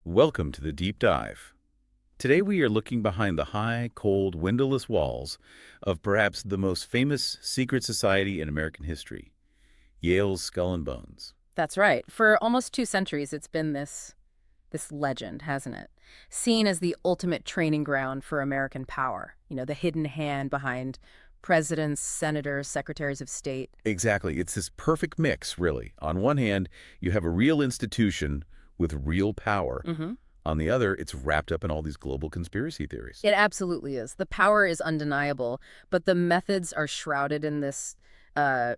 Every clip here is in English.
Welcome to the Deep Dive. Today we are looking behind the high, cold, windowless walls of perhaps the most famous secret society in American history, Yale's Skull and Bones. That's right. For almost 2 centuries, it's been this legend, hasn't it? Seen as the ultimate training ground for American power. The hidden hand behind presidents, senators, secretaries of state. Exactly. It's this perfect mix, really. On one hand, you have a real institution with real power. On the other, it's wrapped up in all these global conspiracy theories. It absolutely is. The power is undeniable, but the methods are shrouded in this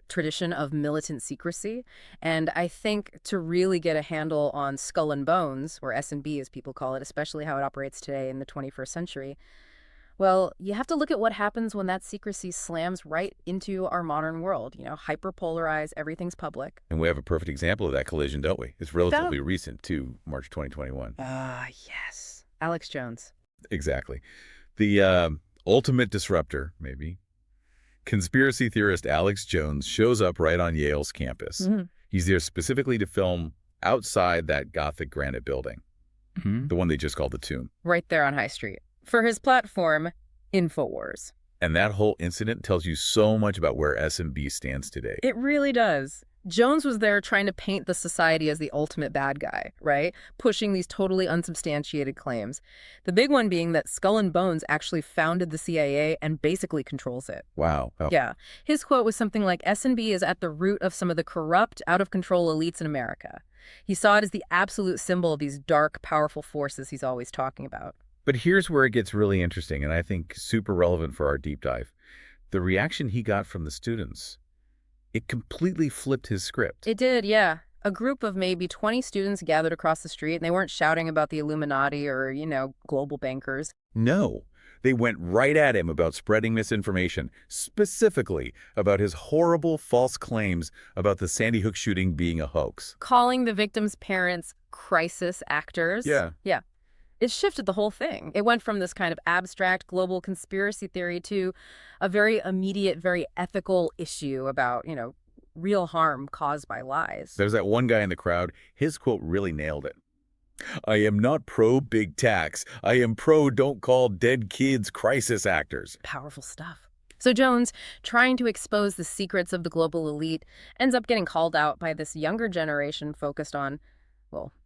tradition of militant secrecy. And I think to really get a handle on Skull and Bones, or S&B as people call it, especially how it operates today in the 21st century, well, you have to look at what happens when that secrecy slams right into our modern world. Hyper-polarized, everything's public. And we have a perfect example of that collision, don't we? It's relatively recent, too, March 2021. Yes. Alex Jones. Exactly. The ultimate disruptor, maybe. Conspiracy theorist Alex Jones shows up right on Yale's campus. He's there specifically to film outside that Gothic granite building, the one they just called the Tomb. Right there on High Street. For his platform, InfoWars. And that whole incident tells you so much about where S&B stands today. It really does. Jones was there trying to paint the society as the ultimate bad guy, right? Pushing these totally unsubstantiated claims. The big one being that Skull and Bones actually founded the CIA and basically controls it. Wow. Oh. Yeah. His quote was something like, S&B is at the root of some of the corrupt, out-of-control elites in America. He saw it as the absolute symbol of these dark, powerful forces he's always talking about. But here's where it gets really interesting, and I think super relevant for our deep dive. The reaction he got from the students, it completely flipped his script. It did, yeah. A group of maybe 20 students gathered across the street, and they weren't shouting about the Illuminati or, global bankers. No, they went right at him about spreading misinformation, specifically about his horrible false claims about the Sandy Hook shooting being a hoax. Calling the victims' parents crisis actors. Yeah. Yeah. It shifted the whole thing. It went from this kind of abstract global conspiracy theory to a very immediate, very ethical issue about, real harm caused by lies. There's that one guy in the crowd, his quote really nailed it. I am not pro-big tax. I am pro-don't call dead kids crisis actors. Powerful stuff. So Jones, trying to expose the secrets of the global elite, ends up getting called out by this younger generation focused on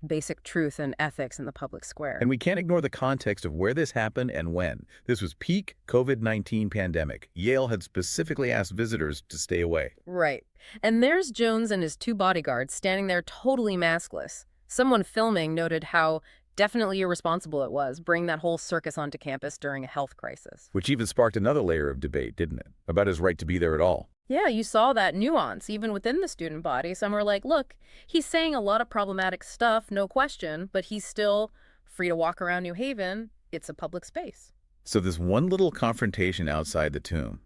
basic truth and ethics in the public square. And we can't ignore the context of where this happened and when. This was peak COVID-19 pandemic. Yale had specifically asked visitors to stay away. Right. And there's Jones and his 2 bodyguards standing there totally maskless. Someone filming noted how definitely irresponsible it was, bringing that whole circus onto campus during a health crisis. Which even sparked another layer of debate, didn't it? About his right to be there at all. Yeah, you saw that nuance even within the student body. Some were like, look, he's saying a lot of problematic stuff, no question, but he's still free to walk around New Haven. It's a public space. So this one little confrontation outside the Tomb,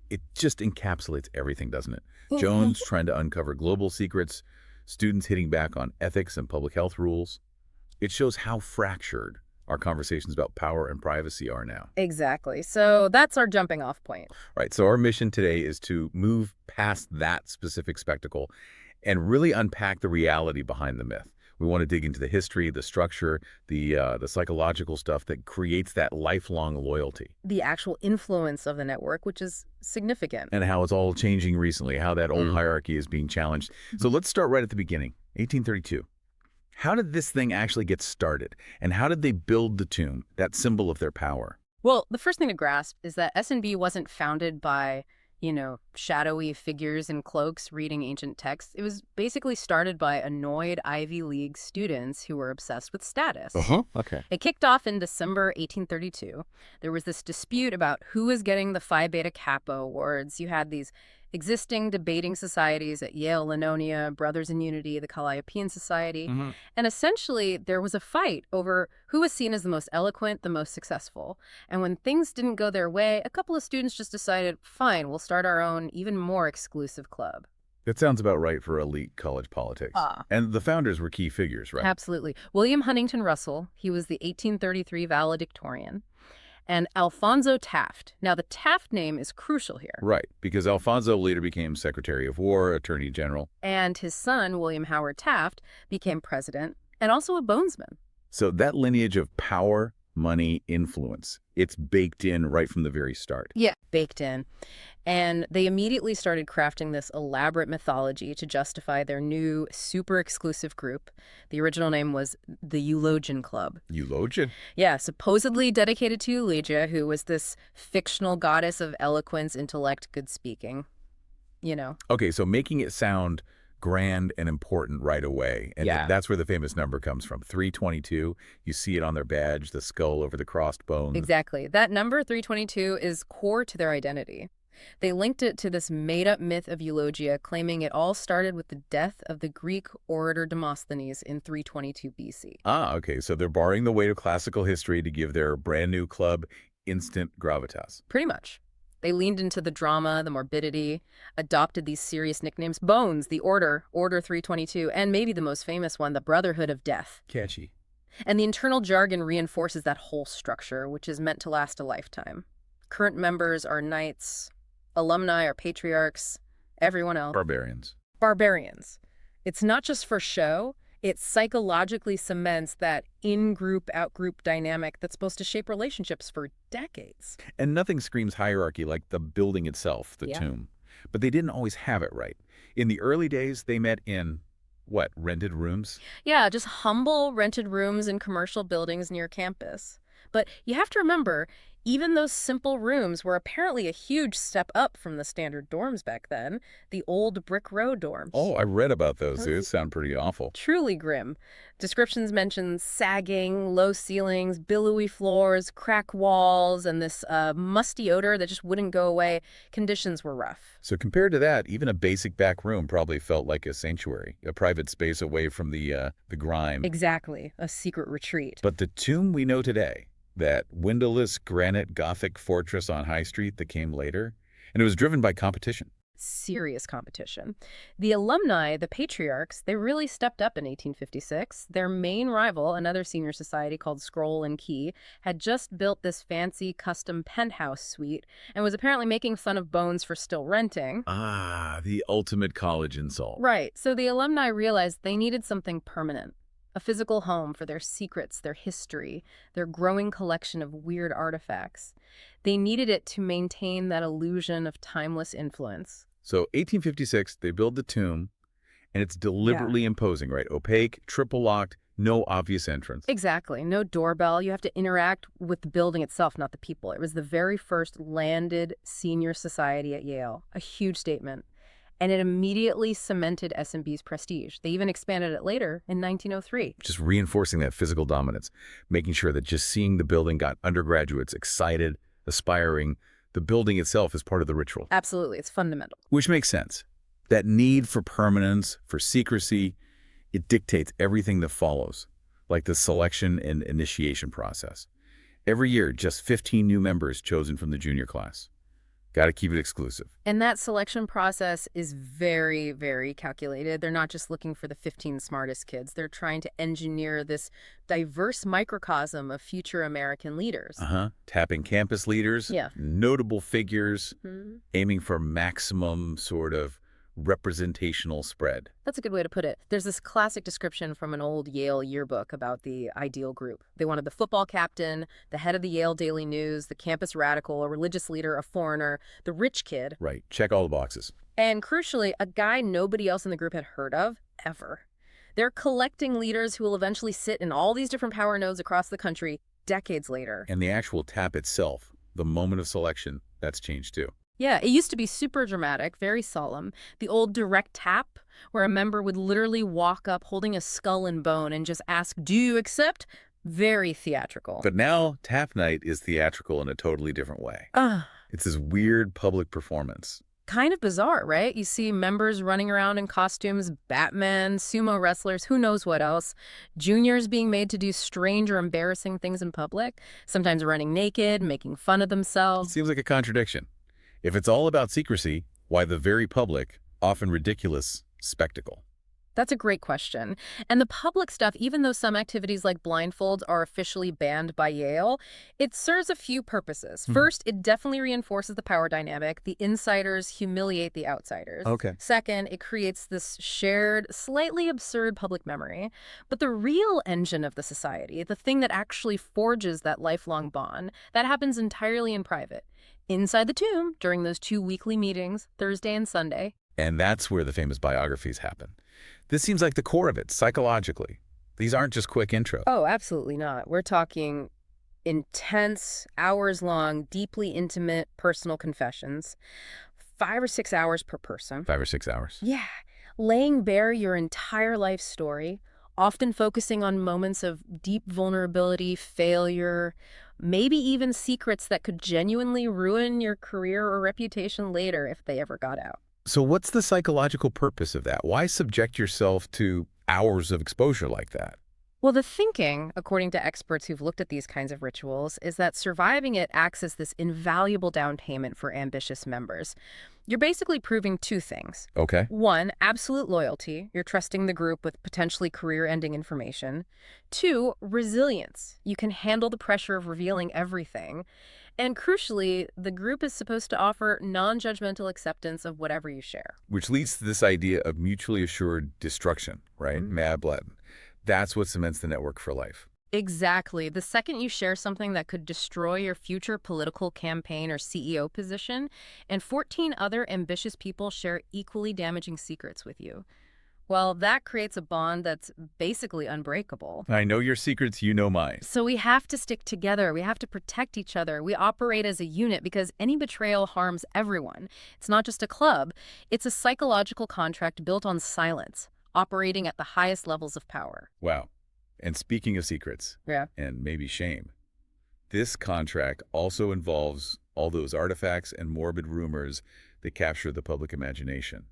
it just encapsulates everything, doesn't it? Jones trying to uncover global secrets, students hitting back on ethics and public health rules. It shows how fractured our conversations about power and privacy are now. Exactly. So that's our jumping off point. Right. So our mission today is to move past that specific spectacle and really unpack the reality behind the myth. We want to dig into the history, the structure, the psychological stuff that creates that lifelong loyalty. The actual influence of the network, which is significant. And how it's all changing recently, how that old hierarchy is being challenged. So let's start right at the beginning, 1832. How did this thing actually get started? And how did they build the Tomb, that symbol of their power? Well, the first thing to grasp is that S&B wasn't founded by, shadowy figures in cloaks reading ancient texts. It was basically started by annoyed Ivy League students who were obsessed with status. Okay. It kicked off in December 1832. There was this dispute about who was getting the Phi Beta Kappa awards. You had these existing debating societies at Yale, Linonia, Brothers in Unity, the Calliopean Society. And essentially, there was a fight over who was seen as the most eloquent, the most successful. And when things didn't go their way, a couple of students just decided, fine, we'll start our own, even more exclusive club. That sounds about right for elite college politics. And the founders were key figures, right? Absolutely. William Huntington Russell, he was the 1833 valedictorian. And Alphonso Taft. Now, the Taft name is crucial here. Right, because Alphonso later became Secretary of War, Attorney General. And his son, William Howard Taft, became president and also a Bonesman. So that lineage of power, money, influence, it's baked in right from the very start. Yeah, baked in. And they immediately started crafting this elaborate mythology to justify their new super exclusive group. The original name was the Eulogian Club. Eulogian? Yeah, supposedly dedicated to Eulogia, who was this fictional goddess of eloquence, intellect, good speaking. You know. Okay, so making it sound grand and important right away. And Yeah. that's where the famous number comes from. 322, you see it on their badge, the skull over the crossed bones. Exactly. That number, 322, is core to their identity. They linked it to this made-up myth of eulogia, claiming it all started with the death of the Greek orator Demosthenes in 322 BC. Ah, okay, so they're borrowing the weight of classical history to give their brand new club instant gravitas. Pretty much. They leaned into the drama, the morbidity, adopted these serious nicknames. Bones, the Order, Order 322, and maybe the most famous one, the Brotherhood of Death. Catchy. And the internal jargon reinforces that whole structure, which is meant to last a lifetime. Current members are knights, alumni are patriarchs, everyone else. Barbarians. Barbarians. It's not just for show. It psychologically cements that in-group, out-group dynamic that's supposed to shape relationships for decades. And nothing screams hierarchy like the building itself, the Yeah. tomb. But they didn't always have it right. In the early days, they met in, what, rented rooms? Yeah, just humble rented rooms in commercial buildings near campus. But you have to remember, even those simple rooms were apparently a huge step up from the standard dorms back then, the old brick road dorms. Oh, I read about those. They sound pretty awful. Truly grim. Descriptions mention sagging, low ceilings, billowy floors, cracked walls, and this musty odor that just wouldn't go away. Conditions were rough. So compared to that, even a basic back room probably felt like a sanctuary, a private space away from the grime. Exactly, a secret retreat. But the tomb we know today, that windowless granite Gothic fortress on High Street that came later, and it was driven by competition. Serious competition. The alumni, the patriarchs, they really stepped up in 1856. Their main rival, another senior society called Scroll and Key, had just built this fancy custom penthouse suite and was apparently making fun of Bones for still renting. Ah, the ultimate college insult. Right, so the alumni realized they needed something permanent. A physical home for their secrets, their history, their growing collection of weird artifacts. They needed it to maintain that illusion of timeless influence. So 1856, they build the tomb, and it's deliberately imposing, right? Opaque, triple locked, no obvious entrance. Exactly. No doorbell. You have to interact with the building itself, not the people. It was the very first landed senior society at Yale. A huge statement. And it immediately cemented S&B's prestige. They even expanded it later in 1903. Just reinforcing that physical dominance, making sure that just seeing the building got undergraduates excited, aspiring. The building itself is part of the ritual. Absolutely. It's fundamental. Which makes sense. That need for permanence, for secrecy, it dictates everything that follows, like the selection and initiation process. Every year, just 15 new members chosen from the junior class. Got to keep it exclusive. And that selection process is very, very calculated. They're not just looking for the 15 smartest kids. They're trying to engineer this diverse microcosm of future American leaders. Tapping campus leaders, notable figures, Mm-hmm. aiming for maximum sort of representational spread. That's a good way to put it. There's this classic description from an old Yale yearbook about the ideal group. They wanted the football captain, the head of the Yale Daily News, the campus radical, a religious leader, a foreigner, the rich kid. Right. Check all the boxes. And crucially, a guy nobody else in the group had heard of, ever. They're collecting leaders who will eventually sit in all these different power nodes across the country decades later. And the actual tap itself, the moment of selection, that's changed too. Yeah, it used to be super dramatic, very solemn. The old direct tap, where a member would literally walk up holding a skull and bone and just ask, "Do you accept?" Very theatrical. But now, tap night is theatrical in a totally different way. It's this weird public performance. Kind of bizarre, right? You see members running around in costumes, Batman, sumo wrestlers, who knows what else. Juniors being made to do strange or embarrassing things in public, sometimes running naked, making fun of themselves. Seems like a contradiction. If it's all about secrecy, why the very public, often ridiculous, spectacle? That's a great question. And the public stuff, even though some activities like blindfolds are officially banned by Yale, it serves a few purposes. Hmm. First, it definitely reinforces the power dynamic. The insiders humiliate the outsiders. Okay. Second, it creates this shared, slightly absurd public memory. But the real engine of the society, the thing that actually forges that lifelong bond, that happens entirely in private. Inside the tomb, during those 2 weekly meetings, Thursday and Sunday. And that's where the famous biographies happen. This seems like the core of it, psychologically. These aren't just quick intros. Oh, absolutely not. We're talking intense, hours-long, deeply intimate personal confessions, 5 or 6 hours per person. 5 or 6 hours. Yeah, laying bare your entire life story, often focusing on moments of deep vulnerability, failure, maybe even secrets that could genuinely ruin your career or reputation later if they ever got out. So what's the psychological purpose of that? Why subject yourself to hours of exposure like that? Well, the thinking, according to experts who've looked at these kinds of rituals, is that surviving it acts as this invaluable down payment for ambitious members. You're basically proving 2 things. Okay. 1, absolute loyalty. You're trusting the group with potentially career-ending information. 2, resilience. You can handle the pressure of revealing everything. And crucially, the group is supposed to offer non-judgmental acceptance of whatever you share. Which leads to this idea of mutually assured destruction, right? Mad Latin. That's what cements the network for life. Exactly. The second you share something that could destroy your future political campaign or CEO position, and 14 other ambitious people share equally damaging secrets with you, well, that creates a bond that's basically unbreakable. I know your secrets, you know mine. So we have to stick together. We have to protect each other. We operate as a unit because any betrayal harms everyone. It's not just a club. It's a psychological contract built on silence, operating at the highest levels of power. Wow. And speaking of secrets, Yeah. and maybe shame, this contract also involves all those artifacts and morbid rumors that capture the public imagination.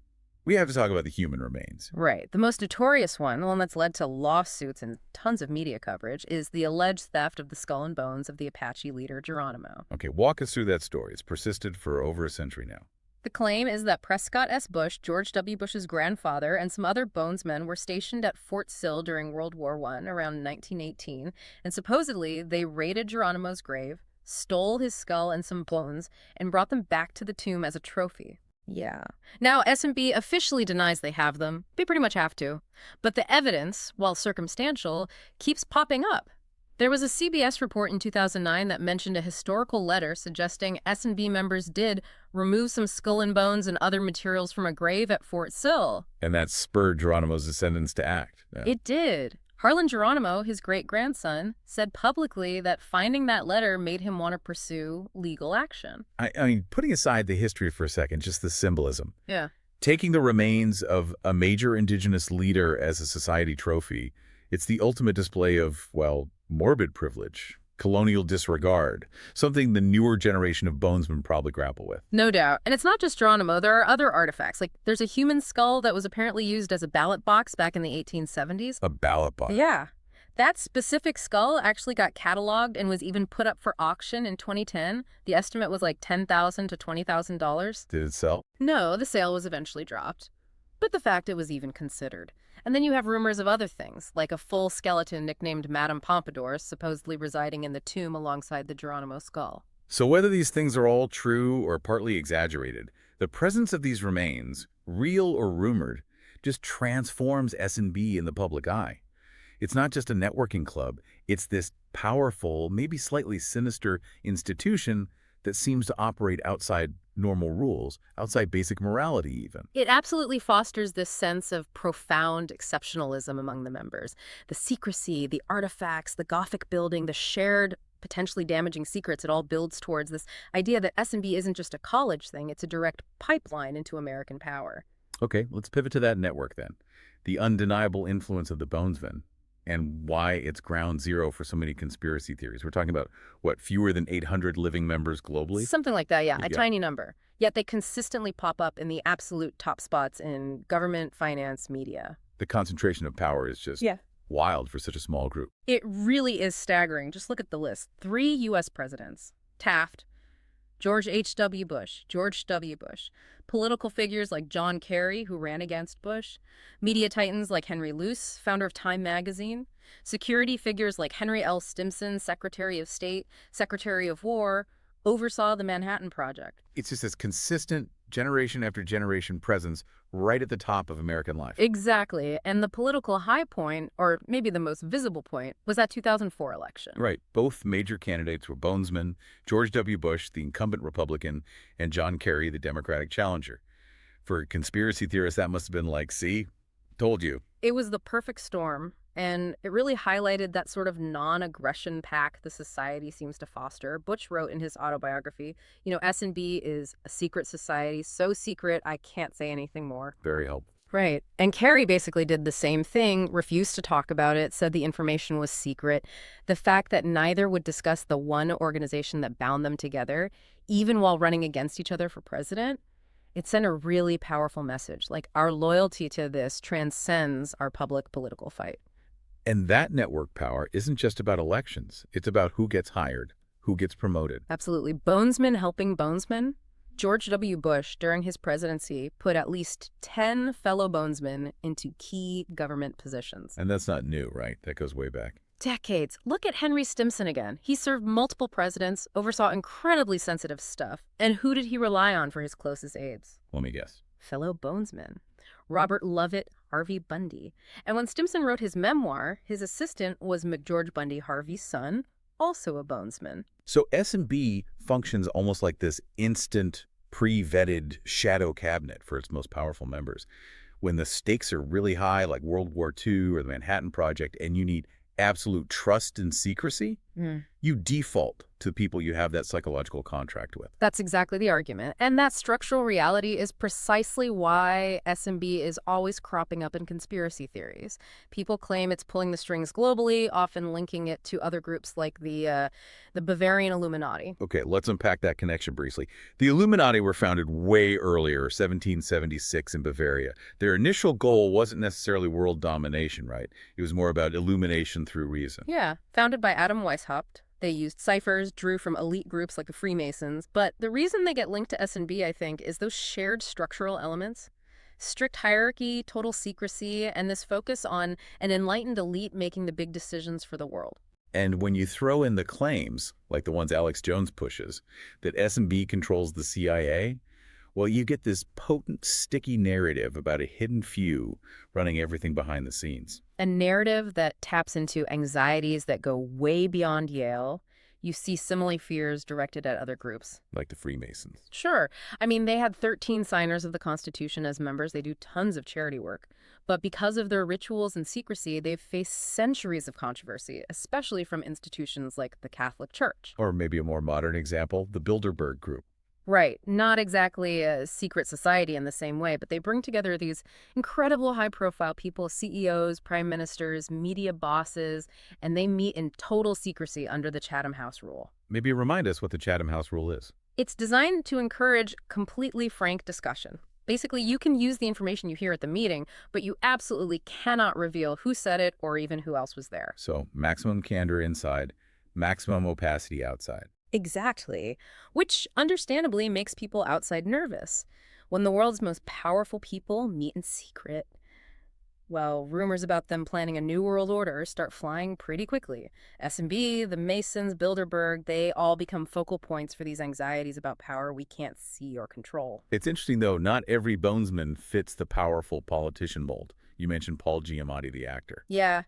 We have to talk about the human remains. Right. The most notorious one, the one that's led to lawsuits and tons of media coverage, is the alleged theft of the skull and bones of the Apache leader Geronimo. Okay, walk us through that story. It's persisted for over a century now. The claim is that Prescott S. Bush, George W. Bush's grandfather, and some other Bonesmen were stationed at Fort Sill during World War I around 1918, and supposedly they raided Geronimo's grave, stole his skull and some bones, and brought them back to the tomb as a trophy. Yeah. Now, S&B officially denies they have them. They pretty much have to. But the evidence, while circumstantial, keeps popping up. There was a CBS report in 2009 that mentioned a historical letter suggesting S&B members did remove some skull and bones and other materials from a grave at Fort Sill. And that spurred Geronimo's descendants to act. Yeah. It did. Harlan Geronimo, his great-grandson, said publicly that finding that letter made him want to pursue legal action. I mean, putting aside the history for a second, just the symbolism. Yeah. Taking the remains of a major indigenous leader as a society trophy, it's the ultimate display of, well, morbid privilege, colonial disregard, something the newer generation of Bonesmen probably grapple with. No doubt. And it's not just Geronimo. There are other artifacts. Like, there's a human skull that was apparently used as a ballot box back in the 1870s. A ballot box. Yeah. That specific skull actually got cataloged and was even put up for auction in 2010. The estimate was like $10,000 to $20,000. Did it sell? No, the sale was eventually dropped. But the fact it was even considered. And then you have rumors of other things, like a full skeleton nicknamed Madame Pompadour supposedly residing in the tomb alongside the Geronimo skull. So whether these things are all true or partly exaggerated, the presence of these remains, real or rumored, just transforms S&B in the public eye. It's not just a networking club. It's this powerful, maybe slightly sinister institution that seems to operate outside normal rules, outside basic morality even. It absolutely fosters this sense of profound exceptionalism among the members. The secrecy, the artifacts, the Gothic building, the shared, potentially damaging secrets, it all builds towards this idea that S&B isn't just a college thing, it's a direct pipeline into American power. Okay, let's pivot to that network then. The undeniable influence of the Bonesmen and why it's ground zero for so many conspiracy theories. We're talking about, what, fewer than 800 living members globally? Something like that, yeah. Yeah. A tiny number. Yet they consistently pop up in the absolute top spots in government, finance, media. The concentration of power is just wild for such a small group. It really is staggering. Just look at the list. 3 U.S. presidents. Taft, George H.W. Bush, George W. Bush. Political figures like John Kerry, who ran against Bush. Media titans like Henry Luce, founder of Time magazine. Security figures like Henry L. Stimson, Secretary of State, Secretary of War, oversaw the Manhattan Project. It's just this consistent generation after generation presence right at the top of American life. Exactly. And the political high point, or maybe the most visible point, was that 2004 election. Right. Both major candidates were Bonesmen, George W. Bush, the incumbent Republican, and John Kerry, the Democratic challenger. For conspiracy theorists, that must have been like, see, told you. It was the perfect storm, and it really highlighted that sort of non-aggression pact the society seems to foster. Butch wrote in his autobiography, S&B is a secret society, so secret I can't say anything more. Very helpful. Right. And Kerry basically did the same thing, refused to talk about it, said the information was secret. The fact that neither would discuss the one organization that bound them together, even while running against each other for president, it sent a really powerful message. Like, our loyalty to this transcends our public political fight. And that network power isn't just about elections. It's about who gets hired, who gets promoted. Absolutely. Bonesmen helping Bonesmen. George W. Bush, during his presidency, put at least 10 fellow Bonesmen into key government positions. And that's not new, right? That goes way back. Decades. Look at Henry Stimson again. He served multiple presidents, oversaw incredibly sensitive stuff. And who did he rely on for his closest aides? Let me guess. Fellow Bonesmen. Robert Lovett, Harvey Bundy. And when Stimson wrote his memoir, his assistant was McGeorge Bundy Harvey's son, also a Bonesman. So S&B functions almost like this instant, pre-vetted shadow cabinet for its most powerful members. When the stakes are really high, like World War II or the Manhattan Project, and you need absolute trust and secrecy, you default to people you have that psychological contract with. That's exactly the argument. And that structural reality is precisely why S&B is always cropping up in conspiracy theories. People claim it's pulling the strings globally, often linking it to other groups like the Bavarian Illuminati. Okay, let's unpack that connection briefly. The Illuminati were founded way earlier, 1776 in Bavaria. Their initial goal wasn't necessarily world domination, right? It was more about illumination through reason. Yeah, founded by Adam Weishaupt. They used ciphers, drew from elite groups like the Freemasons. But the reason they get linked to S&B, I think, is those shared structural elements. Strict hierarchy, total secrecy, and this focus on an enlightened elite making the big decisions for the world. And when you throw in the claims, like the ones Alex Jones pushes, that S&B controls the CIA, well, you get this potent, sticky narrative about a hidden few running everything behind the scenes. A narrative that taps into anxieties that go way beyond Yale. You see similar fears directed at other groups. Like the Freemasons. Sure. I mean, they had 13 signers of the Constitution as members. They do tons of charity work. But because of their rituals and secrecy, they've faced centuries of controversy, especially from institutions like the Catholic Church. Or maybe a more modern example, the Bilderberg Group. Right. Not exactly a secret society in the same way, but they bring together these incredible high-profile people, CEOs, prime ministers, media bosses, and they meet in total secrecy under the Chatham House rule. Maybe remind us what the Chatham House rule is. It's designed to encourage completely frank discussion. Basically, you can use the information you hear at the meeting, but you absolutely cannot reveal who said it or even who else was there. So maximum candor inside, maximum opacity outside. Exactly, which understandably makes people outside nervous. When the world's most powerful people meet in secret, well, rumors about them planning a new world order start flying pretty quickly. S&B, the Masons, Bilderberg, they all become focal points for these anxieties about power we can't see or control. It's interesting, though, not every Bonesman fits the powerful politician mold. You mentioned Paul Giamatti, the actor. Yeah.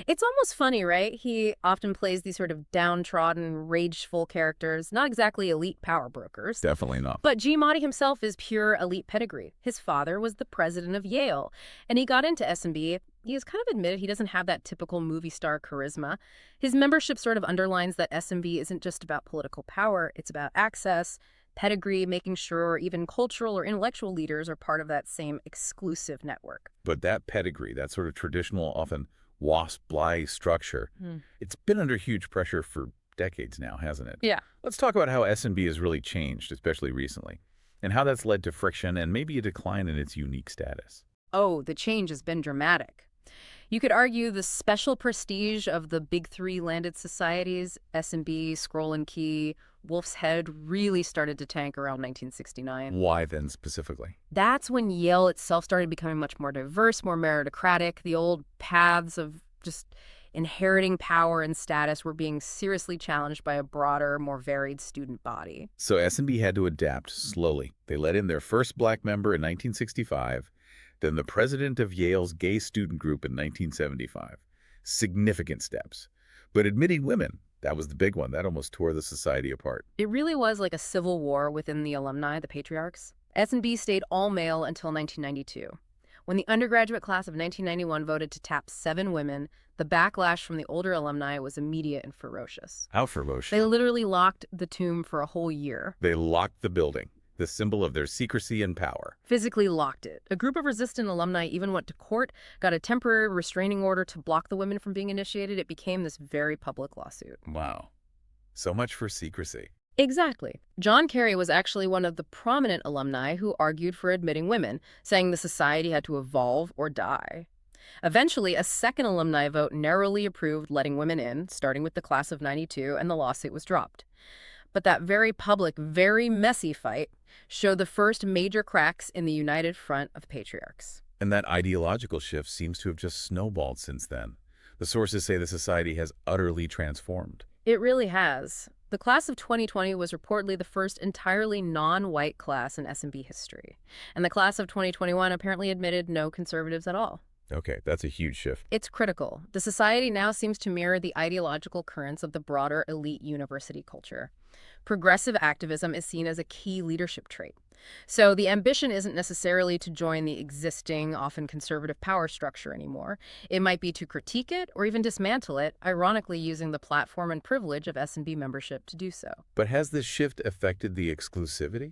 It's almost funny, right? He often plays these sort of downtrodden, rageful characters, not exactly elite power brokers. Definitely not. But Giamatti himself is pure elite pedigree. His father was the president of Yale, and he got into S&B. He has kind of admitted he doesn't have that typical movie star charisma. His membership sort of underlines that S&B isn't just about political power, it's about access, pedigree, making sure even cultural or intellectual leaders are part of that same exclusive network. But that pedigree, that sort of traditional, often WASP-like structure, it's been under huge pressure for decades now, hasn't it? Yeah. Let's talk about how S&B has really changed, especially recently, and how that's led to friction and maybe a decline in its unique status. Oh, the change has been dramatic. You could argue the special prestige of the big three landed societies, S&B, Scroll and Key, Wolf's Head really started to tank around 1969. Why then specifically? That's when Yale itself started becoming much more diverse, more meritocratic. The old paths of just inheriting power and status were being seriously challenged by a broader, more varied student body. So S&B had to adapt slowly. They let in their first black member in 1965, then the president of Yale's gay student group in 1975. Significant steps. But admitting women, that was the big one. That almost tore the society apart. It really was like a civil war within the alumni, the patriarchs. S&B stayed all male until 1992. When the undergraduate class of 1991 voted to tap 7 women, the backlash from the older alumni was immediate and ferocious. How ferocious. They literally locked the tomb for a whole year. They locked the building, the symbol of their secrecy and power. Physically locked it. A group of resistant alumni even went to court, got a temporary restraining order to block the women from being initiated. It became this very public lawsuit. Wow. So much for secrecy. Exactly. John Kerry was actually one of the prominent alumni who argued for admitting women, saying the society had to evolve or die. Eventually, a second alumni vote narrowly approved letting women in, starting with the class of '92, and the lawsuit was dropped. But that very public, very messy fight showed the first major cracks in the united front of patriarchs. And that ideological shift seems to have just snowballed since then. The sources say the society has utterly transformed. It really has. The class of 2020 was reportedly the first entirely non-white class in S&B history. And the class of 2021 apparently admitted no conservatives at all. Okay, that's a huge shift. It's critical. The society now seems to mirror the ideological currents of the broader elite university culture. Progressive activism is seen as a key leadership trait. So the ambition isn't necessarily to join the existing, often conservative power structure anymore. It might be to critique it or even dismantle it, ironically using the platform and privilege of S&B membership to do so. But has this shift affected the exclusivity?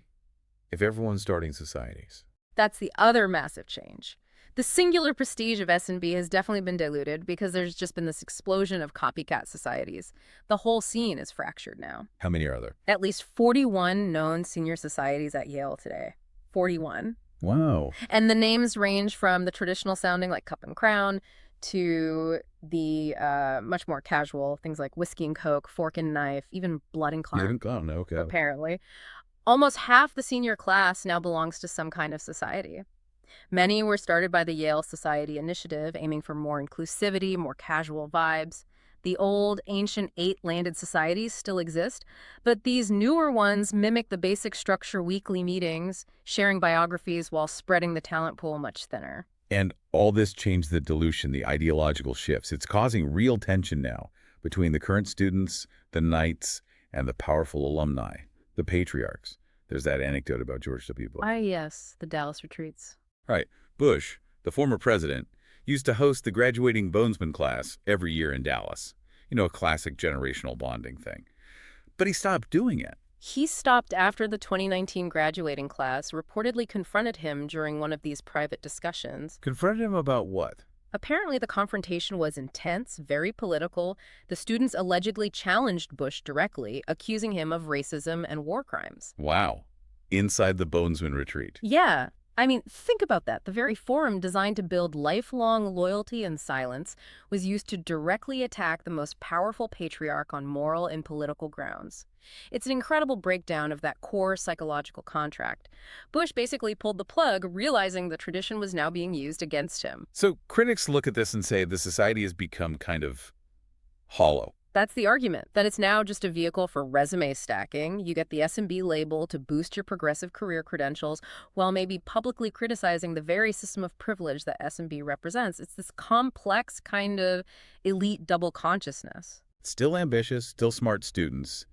If everyone's starting societies? That's the other massive change. The singular prestige of S&B has definitely been diluted because there's just been this explosion of copycat societies. The whole scene is fractured now. How many are there? At least 41 known senior societies at Yale today. 41. Wow. And the names range from the traditional sounding like Cup and Crown to the much more casual things like Whiskey and Coke, Fork and Knife, even Blood and Clown, Okay. apparently. Almost half the senior class now belongs to some kind of society. Many were started by the Yale Society Initiative, aiming for more inclusivity, more casual vibes. The old, ancient 8-landed societies still exist, but these newer ones mimic the basic structure: weekly meetings, sharing biographies while spreading the talent pool much thinner. And all this changed the dilution, the ideological shifts. It's causing real tension now between the current students, the knights, and the powerful alumni, the patriarchs. There's that anecdote about George W. Bush. Yes, the Dallas retreats. Right. Bush, the former president, used to host the graduating Bonesmen class every year in Dallas. You know, a classic generational bonding thing. But he stopped doing it. He stopped after the 2019 graduating class reportedly confronted him during one of these private discussions. Confronted him about what? Apparently, the confrontation was intense, very political. The students allegedly challenged Bush directly, accusing him of racism and war crimes. Wow. Inside the Bonesmen retreat. Yeah. I mean, think about that. The very forum designed to build lifelong loyalty and silence was used to directly attack the most powerful patriarch on moral and political grounds. It's an incredible breakdown of that core psychological contract. Bush basically pulled the plug, realizing the tradition was now being used against him. So critics look at this and say the society has become kind of hollow. That's the argument, that it's now just a vehicle for resume stacking. You get the S&B label to boost your progressive career credentials while maybe publicly criticizing the very system of privilege that S&B represents. It's this complex kind of elite double consciousness. Still ambitious, still smart students,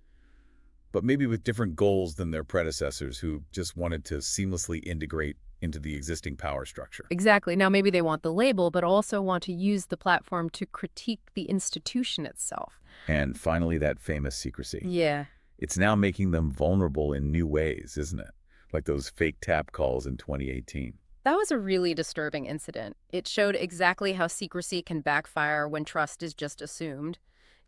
but maybe with different goals than their predecessors who just wanted to seamlessly integrate into the existing power structure. Exactly. Now, maybe they want the label, but also want to use the platform to critique the institution itself. And finally, that famous secrecy. Yeah. It's now making them vulnerable in new ways, isn't it? Like those fake tap calls in 2018. That was a really disturbing incident. It showed exactly how secrecy can backfire when trust is just assumed.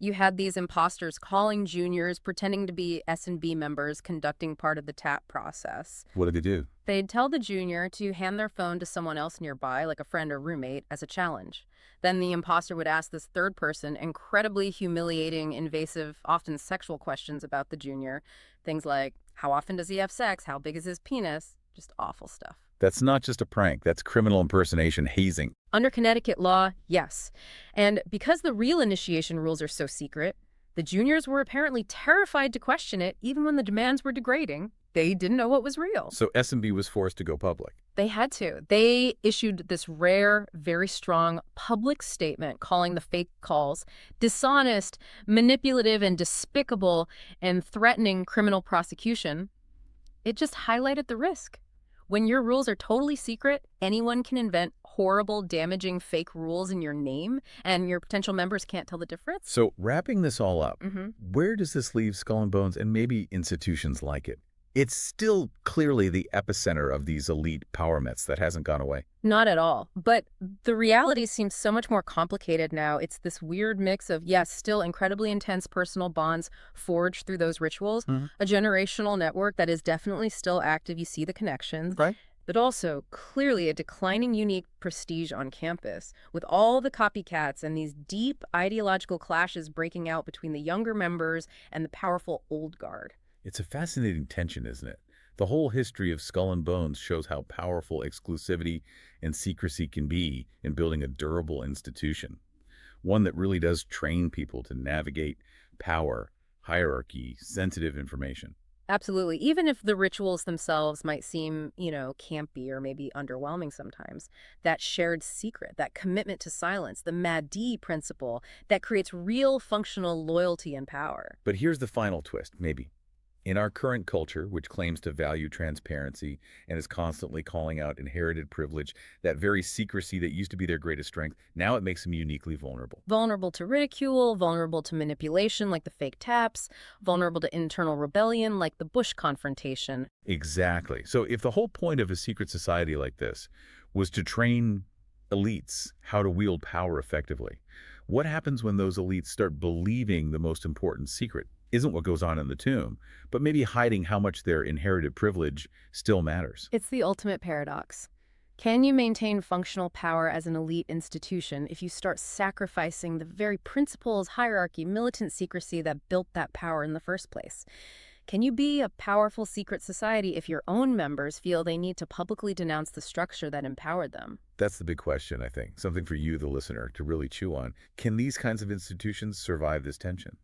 You had these imposters calling juniors, pretending to be S&B members, conducting part of the tap process. What did they do? They'd tell the junior to hand their phone to someone else nearby, like a friend or roommate, as a challenge. Then the imposter would ask this third person incredibly humiliating, invasive, often sexual questions about the junior. Things like, how often does he have sex? How big is his penis? Just awful stuff. That's not just a prank. That's criminal impersonation, hazing. Under Connecticut law, yes. And because the real initiation rules are so secret, the juniors were apparently terrified to question it, even when the demands were degrading. They didn't know what was real. So S&B was forced to go public. They had to. They issued this rare, very strong public statement calling the fake calls dishonest, manipulative, and despicable, and threatening criminal prosecution. It just highlighted the risk. When your rules are totally secret, anyone can invent horrible, damaging fake rules in your name, and your potential members can't tell the difference. So wrapping this all up, where does this leave Skull and Bones and maybe institutions like it? It's still clearly the epicenter of these elite power myths that hasn't gone away. Not at all. But the reality seems so much more complicated now. It's this weird mix of, yes, still incredibly intense personal bonds forged through those rituals, a generational network that is definitely still active. You see the connections. Right. But also clearly a declining unique prestige on campus, with all the copycats and these deep ideological clashes breaking out between the younger members and the powerful old guard. It's a fascinating tension, isn't it? The whole history of Skull and Bones shows how powerful exclusivity and secrecy can be in building a durable institution, one that really does train people to navigate power, hierarchy, sensitive information. Absolutely. Even if the rituals themselves might seem, campy or maybe underwhelming sometimes, that shared secret, that commitment to silence, the MAD principle, that creates real functional loyalty and power. But here's the final twist, maybe. In our current culture, which claims to value transparency and is constantly calling out inherited privilege, that very secrecy that used to be their greatest strength, now it makes them uniquely vulnerable. Vulnerable to ridicule, vulnerable to manipulation like the fake taps, vulnerable to internal rebellion like the Bush confrontation. Exactly. So if the whole point of a secret society like this was to train elites how to wield power effectively, what happens when those elites start believing the most important secret isn't what goes on in the tomb, but maybe hiding how much their inherited privilege still matters? It's the ultimate paradox. Can you maintain functional power as an elite institution if you start sacrificing the very principles, hierarchy, militant secrecy that built that power in the first place? Can you be a powerful secret society if your own members feel they need to publicly denounce the structure that empowered them? That's the big question, I think. Something for you, the listener, to really chew on. Can these kinds of institutions survive this tension?